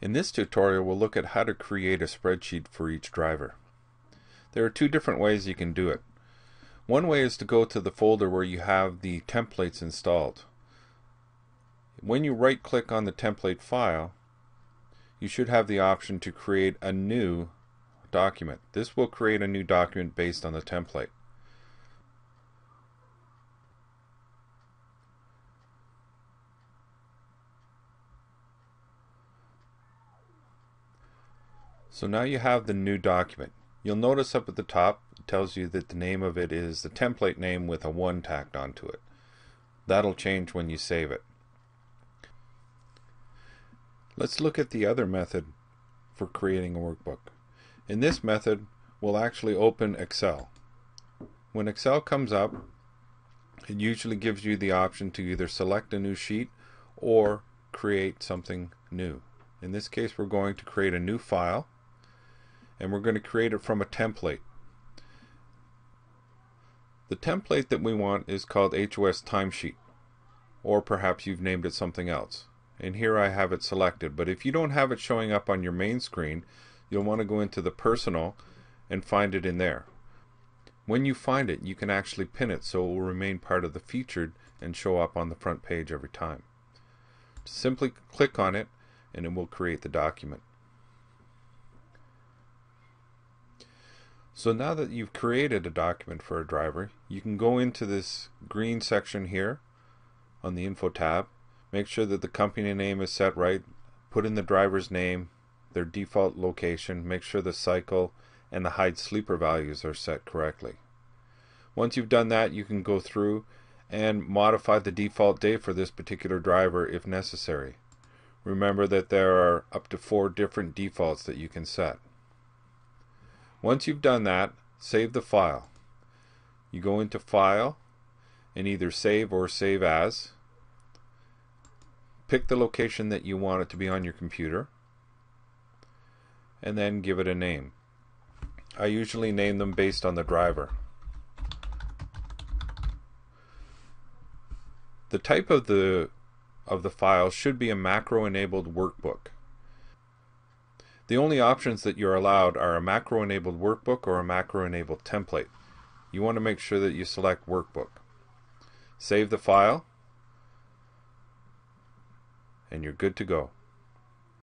In this tutorial, we'll look at how to create a spreadsheet for each driver. There are two different ways you can do it. One way is to go to the folder where you have the templates installed. When you right-click on the template file, you should have the option to create a new document. This will create a new document based on the template. So now you have the new document. You'll notice up at the top it tells you that the name of it is the template name with a 1 tacked onto it. That'll change when you save it. Let's look at the other method for creating a workbook. In this method, we'll actually open Excel. When Excel comes up, it usually gives you the option to either select a new sheet or create something new. In this case, we're going to create a new file, and we're going to create it from a template. The template that we want is called HoS Timesheet, or perhaps you've named it something else. And here I have it selected, but if you don't have it showing up on your main screen, you'll want to go into the Personal and find it in there. When you find it, you can actually pin it so it will remain part of the featured and show up on the front page every time. Simply click on it and it will create the document. So now that you've created a document for a driver, you can go into this green section here on the Info tab. Make sure that the company name is set right. Put in the driver's name, their default location. Make sure the cycle and the hide sleeper values are set correctly. Once you've done that, you can go through and modify the default day for this particular driver if necessary. Remember that there are up to 4 different defaults that you can set. Once you've done that, save the file. You go into File and either Save or Save As. Pick the location that you want it to be on your computer and then give it a name. I usually name them based on the driver. The type of the file should be a macro-enabled workbook. The only options that you're allowed are a macro-enabled workbook or a macro-enabled template. You want to make sure that you select workbook. Save the file, and you're good to go.